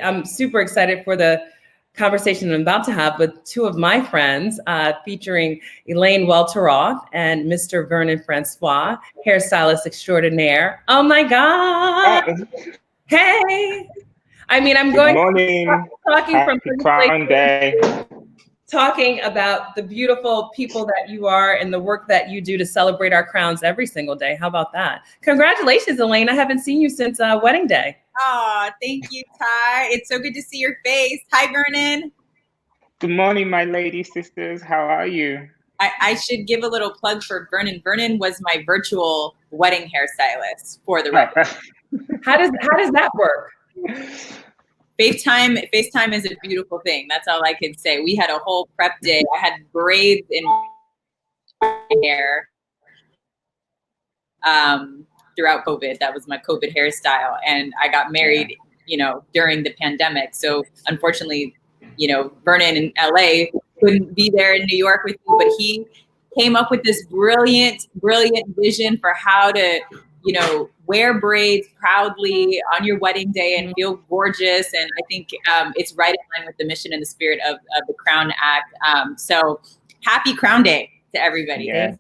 I'm super excited for the conversation I'm about to have with two of my friends, featuring Elaine Welteroth and Mr. Vernon Francois, hairstylist extraordinaire. Oh my God. Hey. I mean, I'm Good going morning. talking from Happy Crown Day. talking about the beautiful people that you are and the work that you do to celebrate our crowns every single day. How about that? Congratulations, Elaine. I haven't seen you since wedding day. Oh, thank you, Ty. It's so good to see your face. Hi, Vernon. Good morning, my lady sisters. How are you? I should give a little plug for Vernon. Vernon was my virtual wedding hairstylist, for the record. How does that work? FaceTime is a beautiful thing. That's all I can say. We had a whole prep day. I had braids in my hair throughout COVID. That was my COVID hairstyle. And I got married, during the pandemic. So unfortunately, Vernon in LA couldn't be there in New York with me, but he came up with this brilliant vision for how to, wear braids proudly on your wedding day and feel gorgeous. And I think it's right in line with the mission and the spirit of the Crown Act. So happy Crown Day to everybody. Yeah.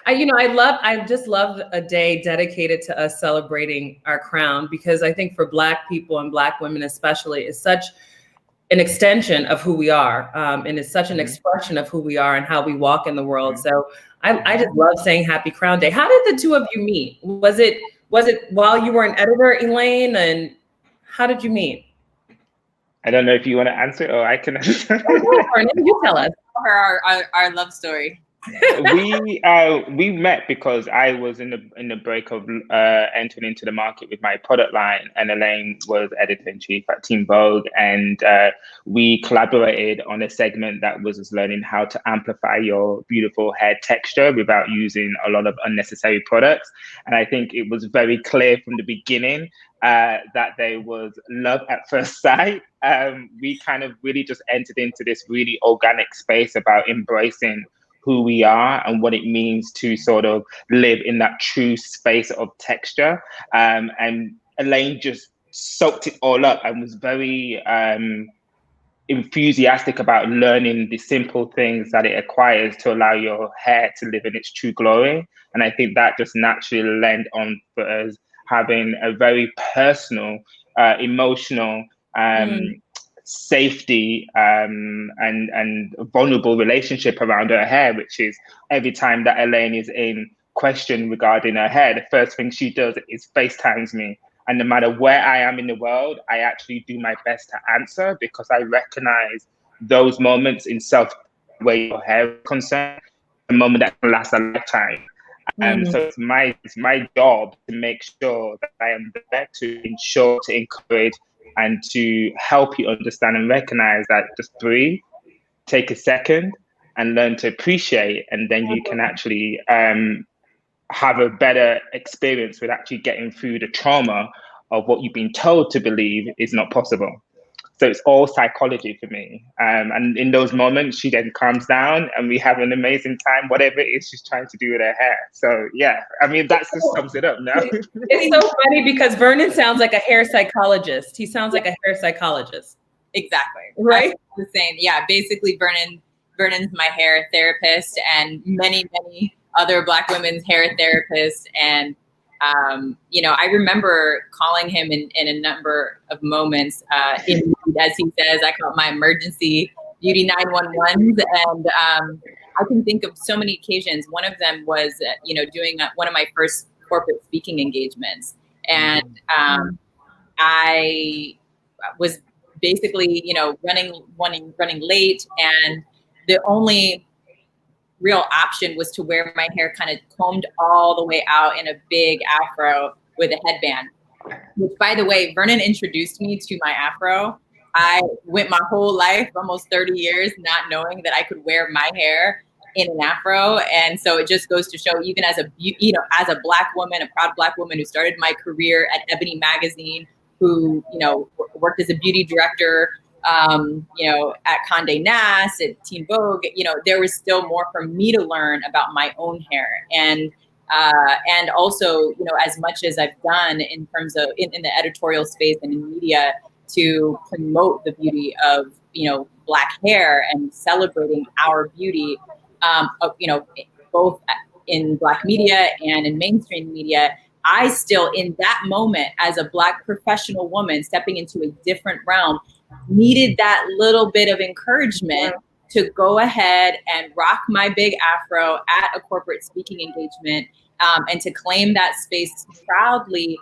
I just love a day dedicated to us celebrating our crown, because I think for Black people and Black women especially, it's such an extension of who we are, and it's such an expression of who we are and how we walk in the world. So I just love saying Happy Crown Day. How did the two of you meet? Was it while you were an editor, Elaine, and how did you meet? I don't know if you want to answer or I can answer. You tell us. Our love story. We met because I was in the break of entering into the market with my product line, and Elaine was editor-in-chief at Teen Vogue, and we collaborated on a segment that was just learning how to amplify your beautiful hair texture without using a lot of unnecessary products. And I think it was very clear from the beginning that there was love at first sight. We kind of really just entered into this really organic space about embracing who we are and what it means to sort of live in that true space of texture. And Elaine just soaked it all up and was very enthusiastic about learning the simple things that it acquires to allow your hair to live in its true glory. And I think that just naturally lent on for us having a very personal, emotional, safety and vulnerable relationship around her hair, which is every time that Elaine is in question regarding her hair, the first thing she does is FaceTimes me. And no matter where I am in the world, I actually do my best to answer, because I recognize those moments in self where your hair is concerned, a moment that can last a lifetime. So it's my job to make sure that I am there to ensure, to encourage, and to help you understand and recognize that just breathe, take a second, and learn to appreciate, and then you can actually have a better experience with actually getting through the trauma of what you've been told to believe is not possible. So it's all psychology for me. And in those moments, she then calms down and we have an amazing time, whatever it is she's trying to do with her hair. So yeah, I mean, that just sums it up now. It's so funny because Vernon sounds like a hair psychologist. He sounds like a hair psychologist. Exactly. Right? The same. Yeah, basically Vernon's my hair therapist, and many other Black women's hair therapists. And I remember calling him in a number of moments. As he says, I call it my emergency beauty 911s. And I can think of so many occasions. One of them was, doing one of my first corporate speaking engagements. And I was basically, running late. And the only real option was to wear my hair kind of combed all the way out in a big afro with a headband, which, by the way, Vernon introduced me to my afro. I went my whole life, almost 30 years, not knowing that I could wear my hair in an afro. And so it just goes to show, even as a Black woman, a proud Black woman who started my career at Ebony Magazine, who, worked as a beauty director, at Condé Nast, at Teen Vogue, there was still more for me to learn about my own hair. And also, as much as I've done in terms of in the editorial space and in media, to promote the beauty of, Black hair and celebrating our beauty, both in Black media and in mainstream media. I still, in that moment, as a Black professional woman stepping into a different realm, needed that little bit of encouragement to go ahead and rock my big afro at a corporate speaking engagement, and to claim that space proudly.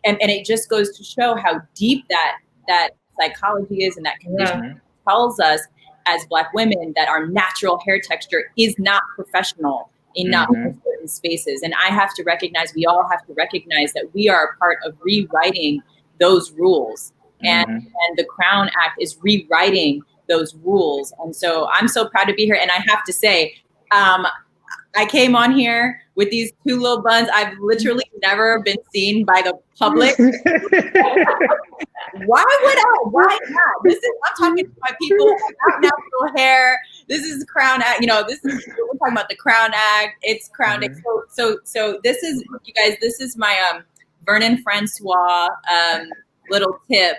And it just goes to show how deep that psychology is, and that condition tells us as Black women that our natural hair texture is not professional in not certain spaces. And I have to recognize, we all have to recognize that we are a part of rewriting those rules. And the Crown Act is rewriting those rules. And so I'm so proud to be here. And I have to say, I came on here with these two little buns. I've literally never been seen by the public. Why would I? Why not? I'm talking to my people about natural hair. This is the Crown Act. We're talking about the Crown Act. It's Crown Act. So this is, you guys, this is my Vernon Francois little tip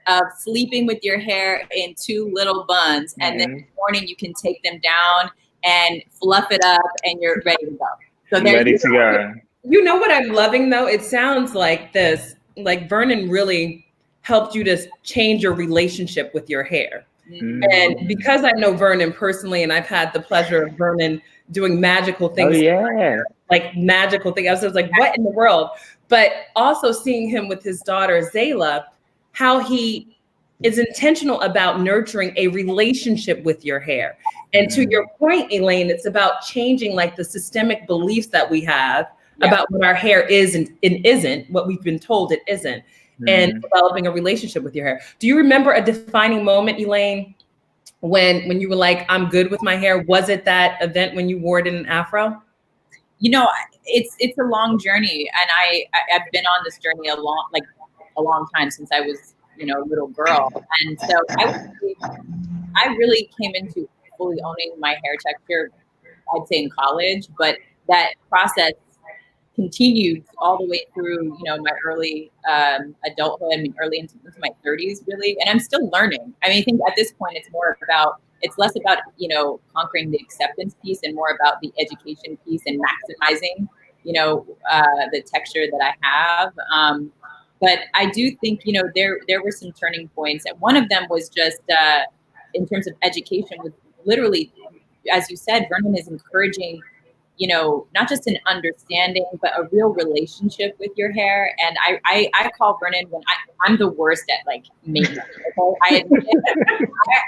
of sleeping with your hair in two little buns, and then in the morning you can take them down and fluff it up, and you're ready to go. So ready to go. You know what I'm loving though? It sounds like Vernon really helped you to change your relationship with your hair. And because I know Vernon personally, and I've had the pleasure of Vernon doing magical things. Oh, yeah. Like magical things. I was like, what in the world? But also seeing him with his daughter, Zayla, how he is intentional about nurturing a relationship with your hair. And to your point, Elaine, it's about changing like the systemic beliefs that we have about what our hair is and isn't, what we've been told it isn't, and developing a relationship with your hair. Do you remember a defining moment, Elaine, when you were like, I'm good with my hair? Was it that event when you wore it in an afro? It's a long journey, and I've been on this journey a long time, since I was, a little girl. And so I really came into fully owning my hair texture, I'd say, in college, but that process continued all the way through, my early adulthood, early into my 30s, really. And I'm still learning. I think at this point, it's less about, conquering the acceptance piece and more about the education piece and maximizing, the texture that I have. But I do think, there were some turning points. And one of them was just in terms of education, with literally, as you said, Vernon is encouraging, not just an understanding, but a real relationship with your hair. And I call Vernon when I'm the worst at maintenance. Okay?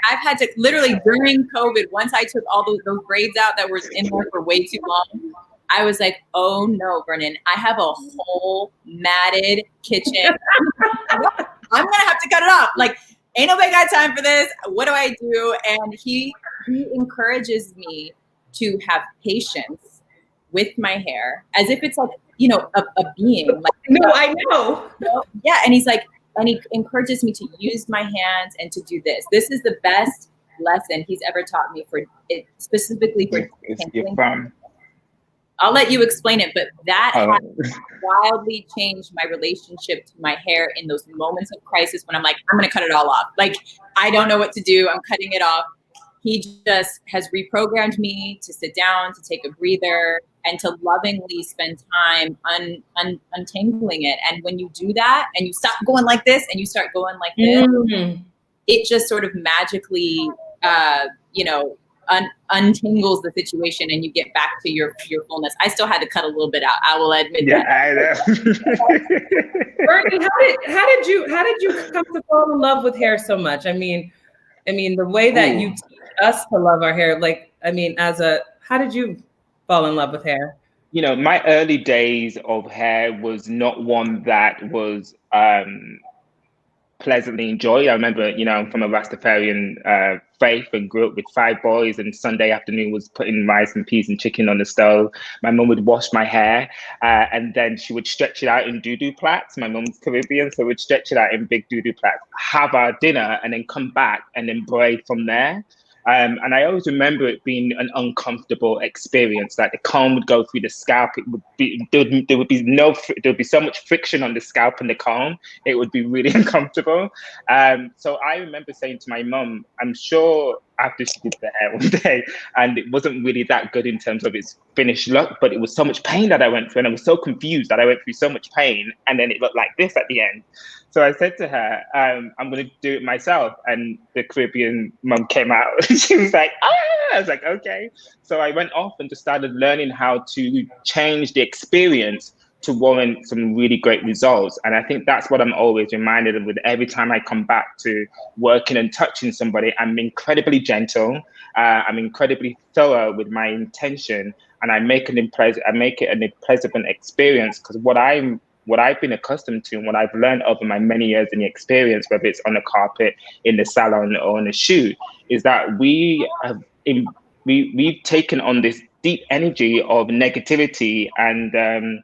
I've had to literally, during COVID, once I took all those braids out that were in there for way too long, I was like, oh no, Vernon, I have a whole matted kitchen. I'm gonna have to cut it off. Ain't nobody got time for this. What do I do? And he encourages me to have patience with my hair, as if it's a being. No, I know. Yeah, and and he encourages me to use my hands and to do this. This is the best lesson he's ever taught me, for it specifically for fun. I'll let you explain it, but that has wildly changed my relationship to my hair in those moments of crisis when I'm like, I'm going to cut it all off. I don't know what to do. I'm cutting it off. He just has reprogrammed me to sit down, to take a breather, and to lovingly spend time untangling it. And when you do that and you stop going like this and you start going like this, it just sort of magically, untangles the situation, and you get back to your fullness. I still had to cut a little bit out, I will admit. Yeah, I know. Vernon, how did you come to fall in love with hair so much? I mean, the way that you teach us to love our hair, how did you fall in love with hair? My early days of hair was not one that was pleasantly enjoyed. I remember, I'm from a Rastafarian faith and grew up with 5 boys, and Sunday afternoon was putting rice and peas and chicken on the stove. My mum would wash my hair and then she would stretch it out in doo-doo plaits. My mum's Caribbean, so we'd stretch it out in big doo-doo plaits, have our dinner, and then come back and then braid from there. And I always remember it being an uncomfortable experience. Like the comb would go through the scalp. It would be there would be so much friction on the scalp and the comb. It would be really uncomfortable. So I remember saying to my mum, I'm sure after she did the hair one day, and it wasn't really that good in terms of its finished look, but it was so much pain that I went through, and I was so confused that I went through so much pain, and then it looked like this at the end. So I said to her, I'm going to do it myself. And the Caribbean mum came out and she was like, ah, I was like, okay. So I went off and just started learning how to change the experience to warrant some really great results. And I think that's what I'm always reminded of with every time I come back to working and touching somebody. I'm incredibly gentle. I'm incredibly thorough with my intention, and I make it an pleasant experience, because what I've been accustomed to and what I've learned over my many years in the experience, whether it's on the carpet, in the salon, or on a shoot, is that we've taken on this deep energy of negativity and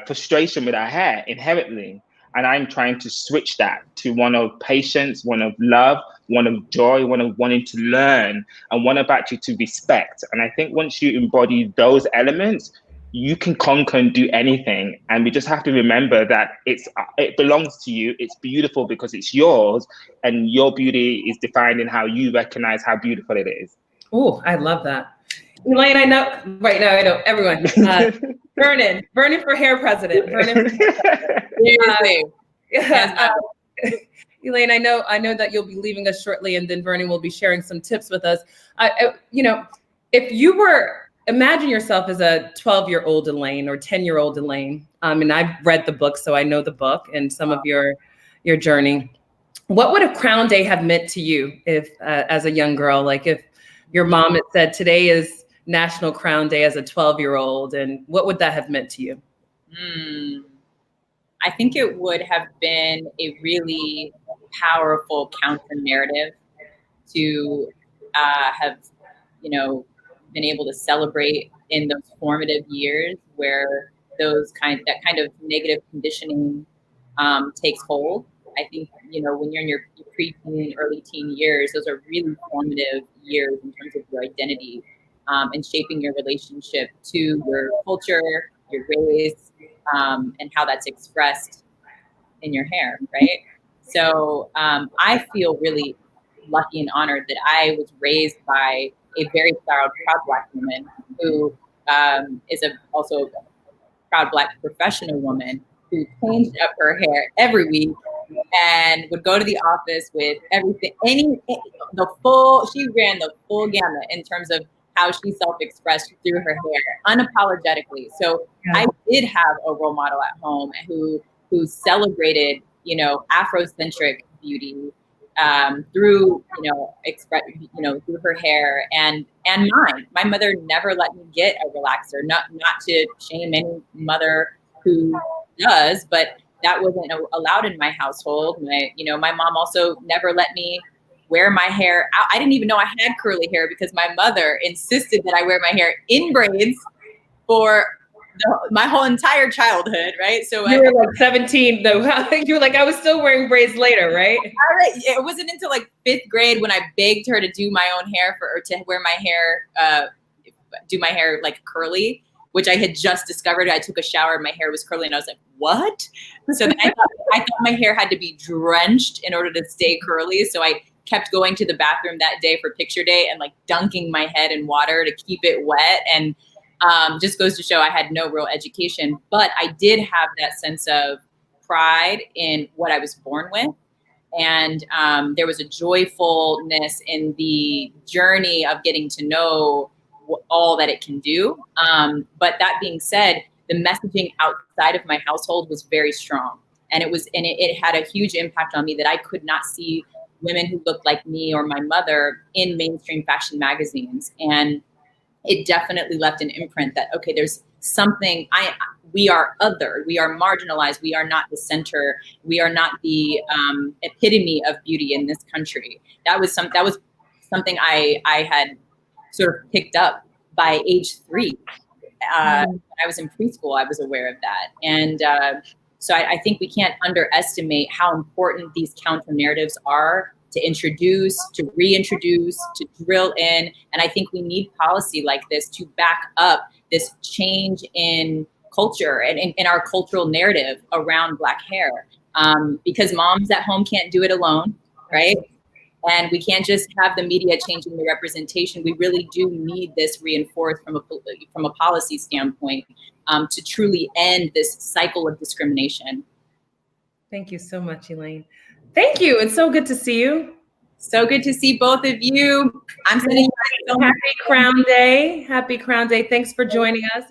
frustration with our hair inherently. And I'm trying to switch that to one of patience, one of love, one of joy, one of wanting to learn, and one of actually to respect. And I think once you embody those elements, you can conquer and do anything. And we just have to remember that it belongs to you. It's beautiful because it's yours, and your beauty is defined in how you recognize how beautiful it is. Oh, I love that. Elaine, I know right now, I know everyone. Vernon for hair president. Vernon. Elaine, I know that you'll be leaving us shortly, and then Vernon will be sharing some tips with us. If you were, imagine yourself as a 12-year-old Elaine or 10-year-old Elaine, and I've read the book, so I know the book and some of your journey. What would a crown day have meant to you if, as a young girl, like if your mom had said today is National Crown Day as a 12-year-old, and what would that have meant to you? I think it would have been a really powerful counter narrative to have, been able to celebrate in those formative years where that kind of negative conditioning takes hold. I think, when you're in your pre-teen, early teen years, those are really formative years in terms of your identity and shaping your relationship to your culture, your race, and how that's expressed in your hair, right? So I feel really lucky and honored that I was raised by a very proud Black woman who is also a proud Black professional woman who changed up her hair every week and would go to the office with everything, she ran the full gamut in terms of how she self-expressed through her hair unapologetically. So I did have a role model at home who celebrated, Afrocentric beauty through, through her hair and mine. My mother never let me get a relaxer, not to shame any mother who does, but that wasn't allowed in my household. My mom also never let me wear my hair out. I didn't even know I had curly hair because my mother insisted that I wear my hair in braids for my whole entire childhood, right? So you were like 17 though. You were like, I was still wearing braids later, right? All right. It wasn't until like 5th grade when I begged her to do my own hair or to wear my hair, do my hair like curly, which I had just discovered. I took a shower and my hair was curly and I was like, what? So then I thought my hair had to be drenched in order to stay curly. So I kept going to the bathroom that day for picture day and like dunking my head in water to keep it wet. And just goes to show I had no real education, but I did have that sense of pride in what I was born with. And there was a joyfulness in the journey of getting to know all that it can do. But that being said, the messaging outside of my household was very strong. And it had a huge impact on me that I could not see women who looked like me or my mother in mainstream fashion magazines. And it definitely left an imprint that, okay, there's something, we are other, we are marginalized, we are not the center, we are not the epitome of beauty in this country. That was something I had sort of picked up by age 3. When I was in preschool, I was aware of that. And so I think we can't underestimate how important these counter narratives are to introduce, to reintroduce, to drill in. And I think we need policy like this to back up this change in culture and in our cultural narrative around Black hair. Because moms at home can't do it alone, right? And we can't just have the media changing the representation. We really do need this reinforced from a policy standpoint to truly end this cycle of discrimination. Thank you so much, Elaine. Thank you. It's so good to see you. So good to see both of you. I'm sending you guys so much. Happy Crown Day. Happy Crown Day. Thanks for joining us.